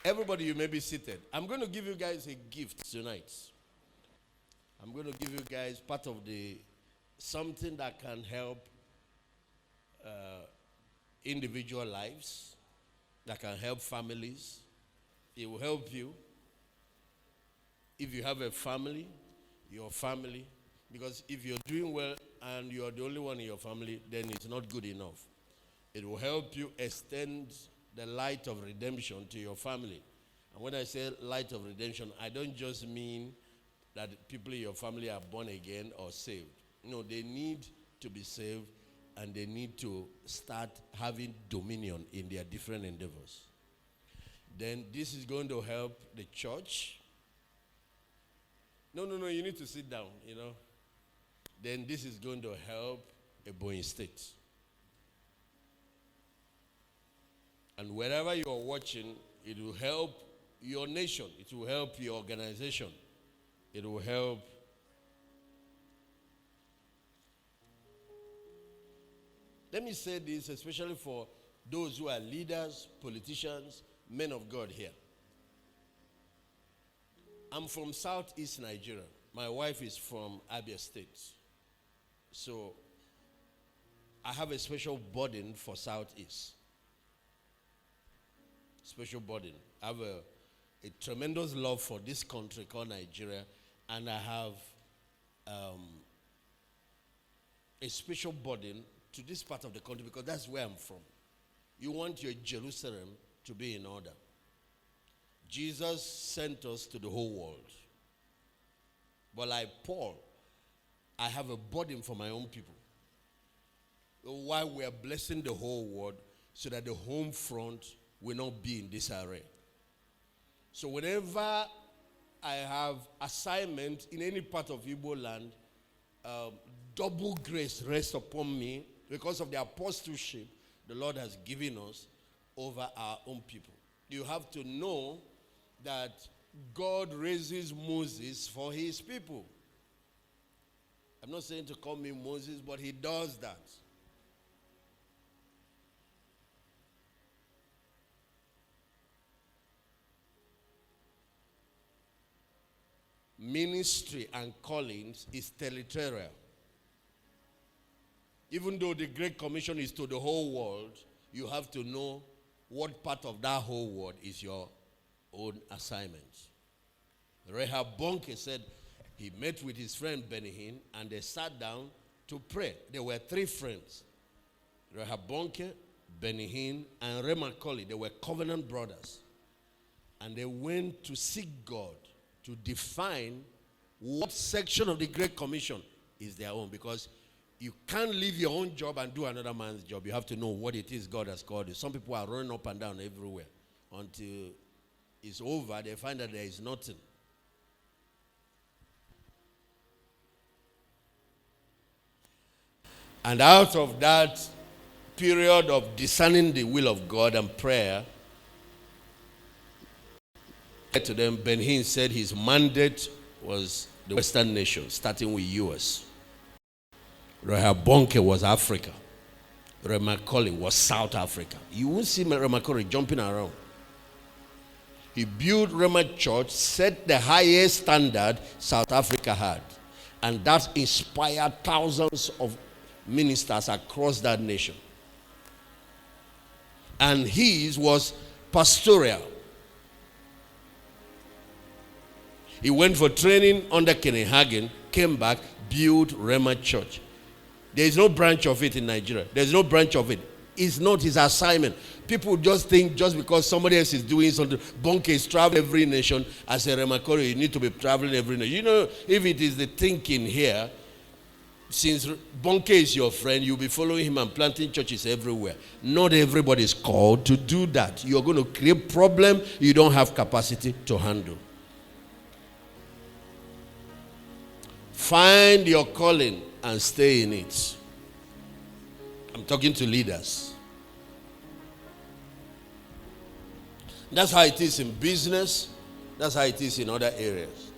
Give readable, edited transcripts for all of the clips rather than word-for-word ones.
Everybody, you may be seated. I'm going to give you guys a gift tonight. I'm going to give you guys part of something that can help individual lives, that can help families. It will help you. If you have a family, your family, because if you're doing well and you're the only one in your family, then it's not good enough. It will help you extend the light of redemption to your family. And when I say light of redemption, I don't just mean that people in your family are born again or saved. No, they need to be saved and they need to start having dominion in their different endeavors. Then this is going to help the church. No, you need to sit down, Then this is going to help Ebonyi State. And wherever you are watching, it will help your nation. It will help your organization. It will help. Let me say this, especially for those who are leaders, politicians, men of God here. I'm from Southeast Nigeria. My wife is from Abia State. So I have a special burden for Southeast. Special burden. I have a tremendous love for this country called Nigeria, and I have a special burden to this part of the country because that's where I'm from. You want your Jerusalem to be in order. Jesus sent us to the whole world. But like Paul, I have a burden for my own people. Why we are blessing the whole world so that the home front will not be in disarray. So whenever I have assignment in any part of Igbo land, double grace rests upon me because of the apostleship the Lord has given us over our own people. You have to know that God raises Moses for his people. I'm not saying to call me Moses, but he does that. Ministry and callings is territorial. Even though the Great Commission is to the whole world, you have to know what part of that whole world is your own assignment. Rehab Bonke said he met with his friend Benihin and they sat down to pray. There were three friends. Rehab Bonke, Benihin, and Remakoli. They were covenant brothers. And they went to seek God to define what section of the Great Commission is their own, because you can't leave your own job and do another man's job. You have to know what it is God has called you. Some people are running up and down everywhere. Until it's over, they find that there is nothing. And out of that period of discerning the will of God and prayer, to them, Ben-Hinn said his mandate was the Western nations, starting with U.S. Rehoboam was Africa. Remakoli was South Africa. You won't see Remakoli jumping around. He built Rema Church, set the highest standard South Africa had. And that inspired thousands of ministers across that nation. And his was pastoral. He went for training under Kenneth Hagin, came back, built Rema Church. There is no branch of it in Nigeria. There is no branch of it. It's not his assignment. People just think just because somebody else is doing something, Bonke is traveling every nation. As a Remakori, you need to be traveling every nation. You know, if it is the thinking here, since Bonke is your friend, you'll be following him and planting churches everywhere. Not everybody is called to do that. You're going to create problem you don't have capacity to handle. Find your calling and stay in it. I'm talking to leaders. That's how it is in business. That's how it is in other areas.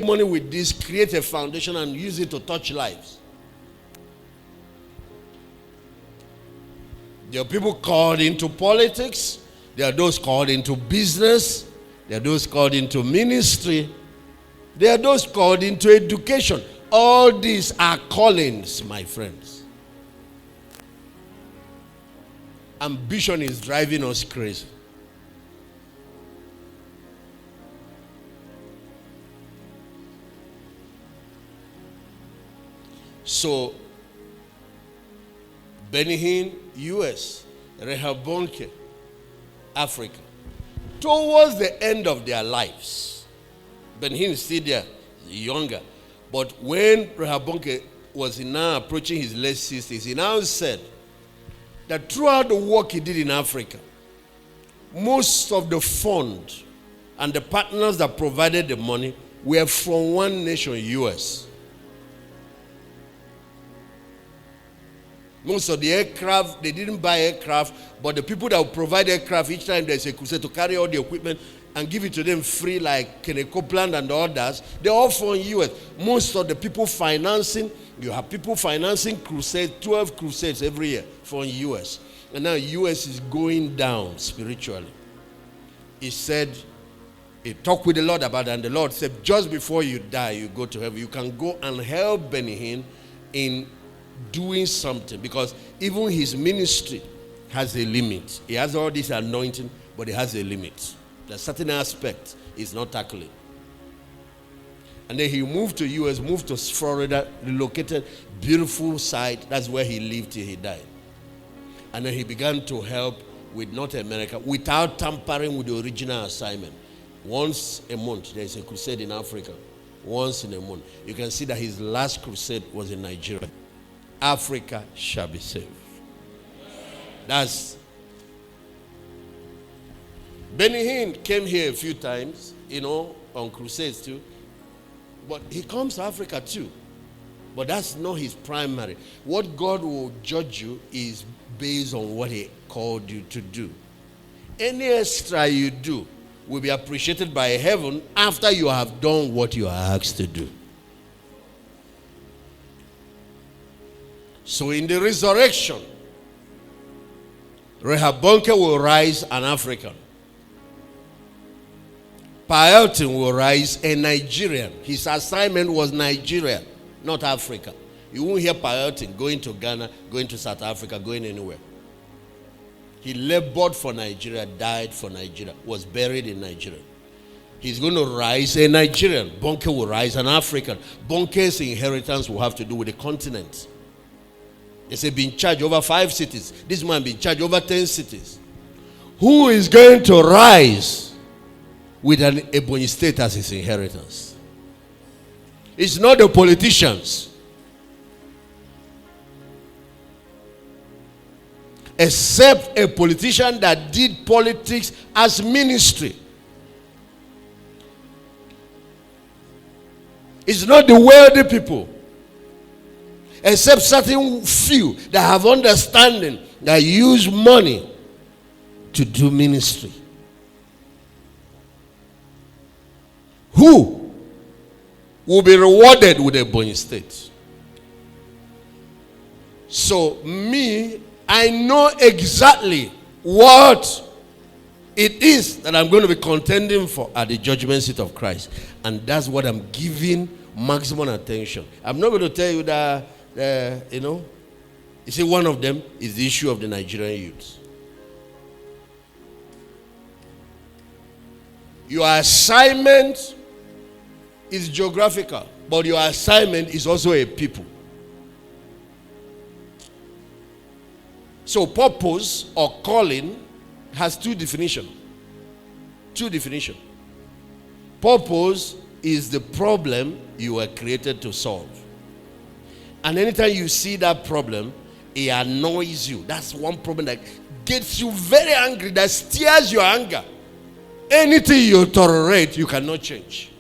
Money with this, create a foundation and use it to touch lives. There are people called into politics. There are those called into business. There are those called into ministry. There are those called into education. All these are callings, my friends. Ambition is driving us crazy. So, Benin, US, Rehoboth, Africa. Towards the end of their lives, Benin is still there, younger. But when Rehoboth was now approaching his late 60s, he now said that throughout the work he did in Africa, most of the fund and the partners that provided the money were from one nation, US. Most of the aircraft, they didn't buy aircraft, but the people that would provide aircraft, each time there's a crusade to carry all the equipment and give it to them free, like Kenneth Copeland and others, they're all from US. Most of the people financing, you have people financing crusades, 12 crusades every year from US. And now US is going down spiritually. He said, he talked with the Lord about it, and the Lord said, just before you die, you go to heaven. You can go and help Benin in doing something, because even his ministry has a limit. He has all this anointing, but it has a limit. There's certain aspects he's not tackling. And then he moved to US, moved to Florida, relocated, beautiful site. That's where he lived till he died. And then he began to help with North America without tampering with the original assignment. Once a month, there's a crusade in Africa. Once in a month. You can see that his last crusade was in Nigeria. Africa shall be saved. That's Benin came here a few times, on crusades too. But he comes to Africa too. But that's not his primary. What God will judge you is based on what he called you to do. Any extra you do will be appreciated by heaven after you have done what you are asked to do. So in the resurrection, Rehoboth will rise an African. Paelton will rise a Nigerian. His assignment was Nigeria, not Africa. You won't hear Paelton going to Ghana, going to South Africa, going anywhere. He labored for Nigeria, died for Nigeria, was buried in Nigeria. He's going to rise a Nigerian. Bonke will rise an African. Bonke's inheritance will have to do with the continent. They say be in charge over 5 cities. This man be in charge over 10 cities. Who is going to rise with an Ebonyi state as his inheritance? It's not the politicians. Except a politician that did politics as ministry. It's not the wealthy people. Except certain few that have understanding, that use money to do ministry. Who will be rewarded with a Ebonyi state? So me, I know exactly what it is that I'm going to be contending for at the judgment seat of Christ. And that's what I'm giving maximum attention. I'm not going to tell you that you see, one of them is the issue of the Nigerian youths. Your assignment is geographical, but your assignment is also a people. So purpose or calling has two definitions. Purpose is the problem you were created to solve. And anytime you see that problem, it annoys you. That's one problem that gets you very angry, that steers your anger. Anything you tolerate, you cannot change.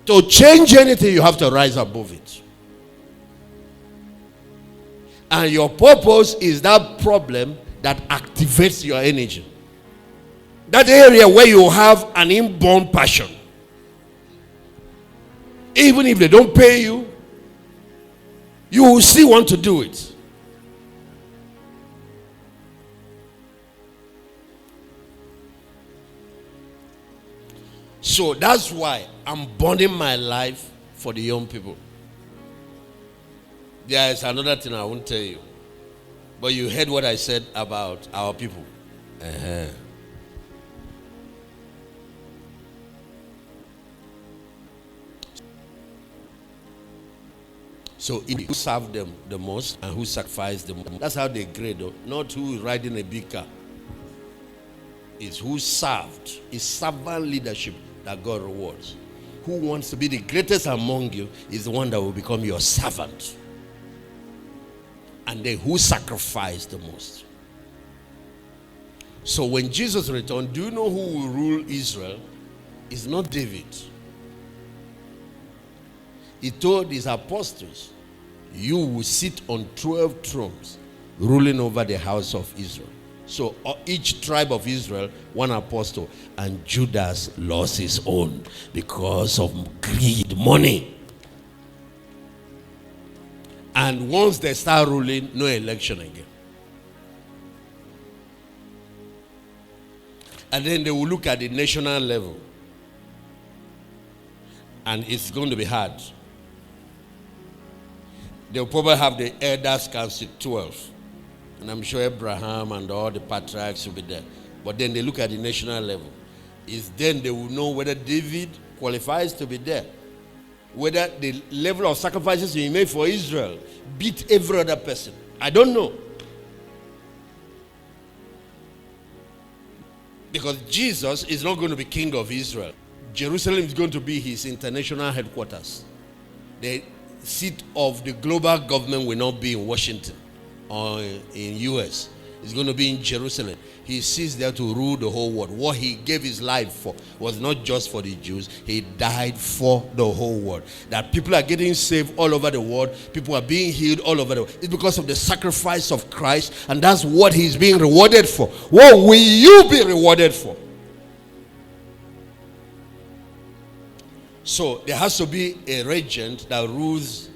To change anything, you have to rise above it. And your purpose is that problem that activates your energy. That area where you have an inborn passion. Even if they don't pay you, you will still want to do it. So that's why I'm burning my life for the young people. There is another thing I won't tell you. But you heard what I said about our people. Uh-huh. So who served them the most and who sacrificed the most. That's how they grade, though. Not who is riding a big car. It's who served. It's servant leadership that God rewards. Who wants to be the greatest among you is the one that will become your servant. And then who sacrificed the most. So when Jesus returned, do you know who will rule Israel? It's not David. He told his apostles, you will sit on 12 thrones ruling over the house of Israel. So each tribe of Israel, one apostle, and Judas lost his own because of greed, money. And once they start ruling, no election again. And then they will look at the national level. And it's going to be hard. They'll probably have the elders council 12. And I'm sure Abraham and all the patriarchs will be there. But then they look at the national level. It's then they will know whether David qualifies to be there. Whether the level of sacrifices he made for Israel beat every other person. I don't know. Because Jesus is not going to be king of Israel. Jerusalem is going to be his international headquarters. The seat of the global government will not be in Washington or in US. It's going to be in Jerusalem. He sits there to rule the whole world. What he gave his life for was not just for the Jews. He died for the whole world. That people are getting saved all over the world. People are being healed all over the world. It's because of the sacrifice of Christ. And that's what he's being rewarded for. What will you be rewarded for? So there has to be a regent that rules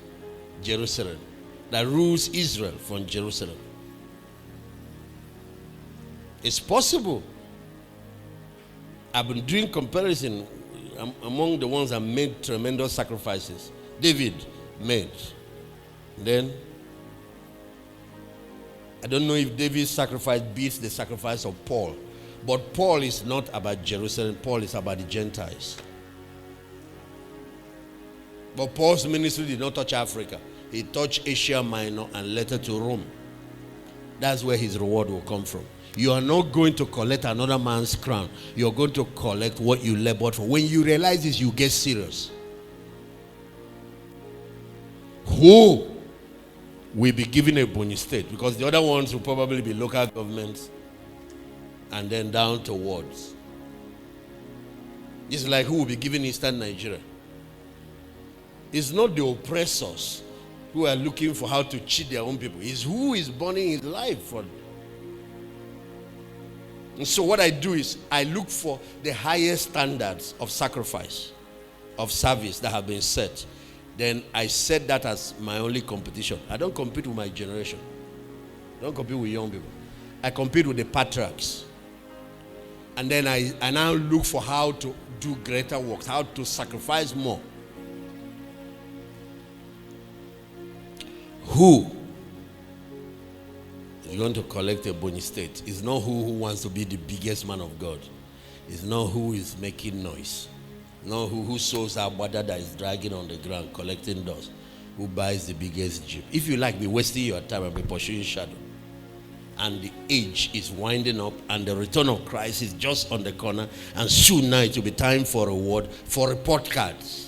Jerusalem. That rules Israel from Jerusalem. It's possible. I've been doing comparison among the ones that made tremendous sacrifices. David made. Then, I don't know if David's sacrifice beats the sacrifice of Paul. But Paul is not about Jerusalem. Paul is about the Gentiles. But Paul's ministry did not touch Africa. He touched Asia Minor and later to Rome. That's where his reward will come from. You are not going to collect another man's crown. You are going to collect what you labored for. When you realize this, you get serious. Who will be given a Ebonyi state? Because the other ones will probably be local governments and then down to wards. It's like who will be given Eastern Nigeria? It's not the oppressors who are looking for how to cheat their own people. It's who is burning his life for them. And so what I do is I look for the highest standards of sacrifice, of service that have been set. Then I set that as my only competition. I don't compete with my generation. I don't compete with young people. I compete with the patriarchs. And then I now look for how to do greater works, how to sacrifice more. Who is going to collect a Ebonyi state? It's not who wants to be the biggest man of God. It's not who is making noise. Not who sows our water that is dragging on the ground, collecting dust. Who buys the biggest jeep. If you like, be wasting your time and be pursuing shadow. And the age is winding up and the return of Christ is just on the corner. And soon now it will be time for reward, for report cards.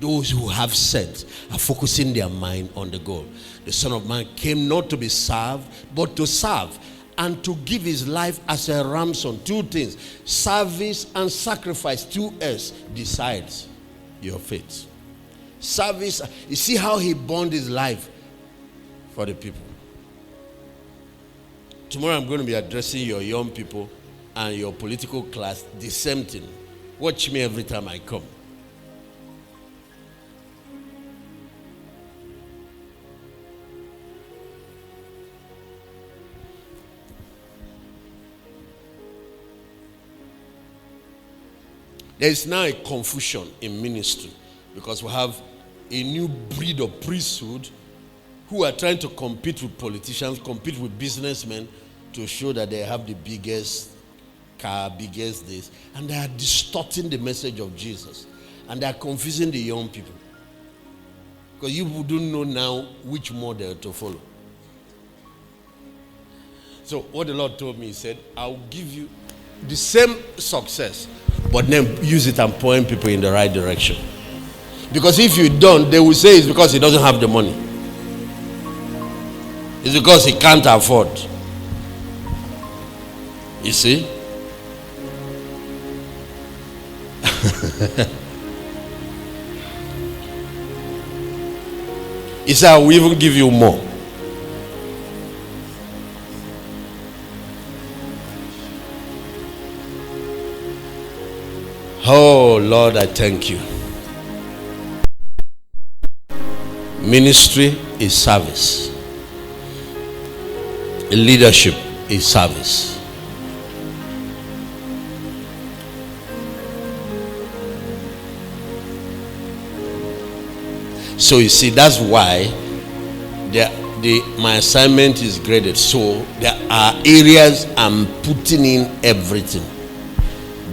Those who have sense are focusing their mind on the goal. The Son of Man came not to be served, but to serve and to give his life as a ransom. Two things, service and sacrifice. 2S decides your fate. Service, you see how he burned his life for the people. Tomorrow I'm going to be addressing your young people and your political class, the same thing. Watch me every time I come. There is now a confusion in ministry because we have a new breed of priesthood who are trying to compete with politicians, compete with businessmen to show that they have the biggest car, biggest this. And they are distorting the message of Jesus. And they are confusing the young people. Because you don't know now which model to follow. So what the Lord told me, he said, I'll give you the same success, but then use it and point people in the right direction. Because if you don't, they will say it's because he doesn't have the money. It's because he can't afford. You see? He said, I will even give you more. Oh, Lord, I thank you. Ministry is service. Leadership is service. So you see, that's why my assignment is graded. So there are areas I'm putting in everything.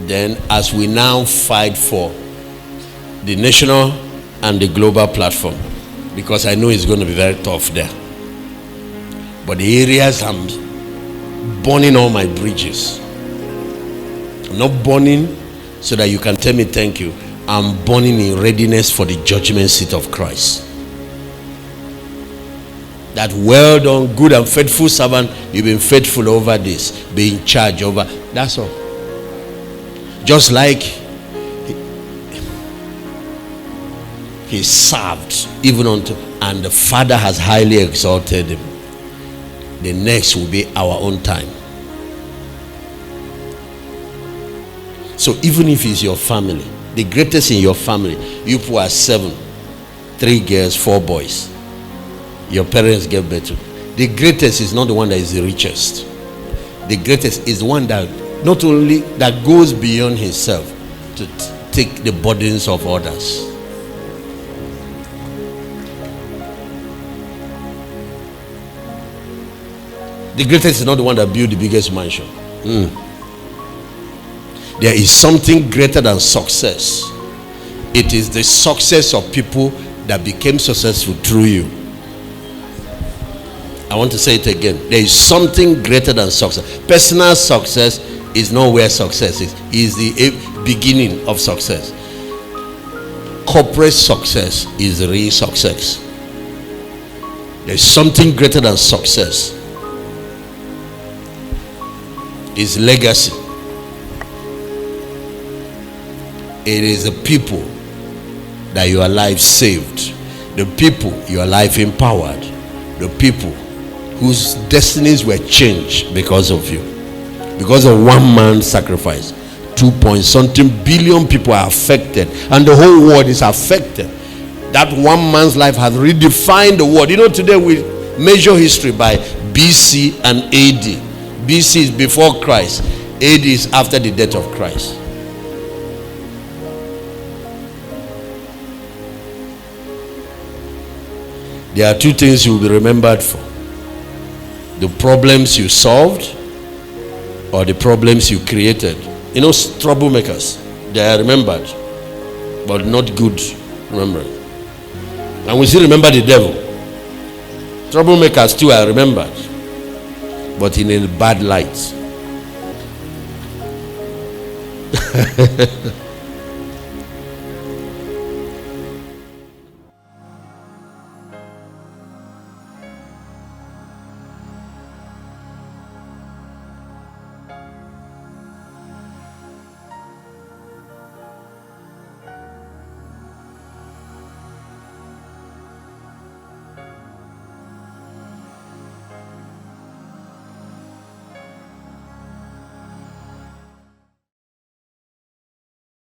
Then as we now fight for the national and the global platform, because I know it's going to be very tough there. But the areas I'm burning all my bridges. I'm not burning so that you can tell me thank you. I'm burning in readiness for the judgment seat of Christ. That well done, good and faithful servant, you've been faithful over this, be in charge over. That's all. Just like he served even unto, and the Father has highly exalted him. The next will be our own time. So even if it's your family, the greatest in your family, you people are 7, 3 girls, 4 boys. Your parents gave birth to. The greatest is not the one that is the richest. The greatest is the one that not only that goes beyond himself to take the burdens of others. The greatest is not the one that built the biggest mansion. There is something greater than success. It is the success of people that became successful through you. I want to say it again. There is something greater than success. Personal success is not where success is. It is the beginning of success. Corporate success is the real success. There is something greater than success. It's legacy. It is the people that your life saved, the people your life empowered, the people whose destinies were changed because of you, because of one man's sacrifice. 2-point-something billion people are affected, and the whole world is affected. That one man's life has redefined the world. You know, today we measure history by BC and AD. BC is before Christ, AD is after the death of Christ. There are 2 things you will be remembered for: the problems you solved or the problems you created. You know, troublemakers, they are remembered, but not good remembering. And we still remember the devil. Troublemakers too are remembered, but in a bad light.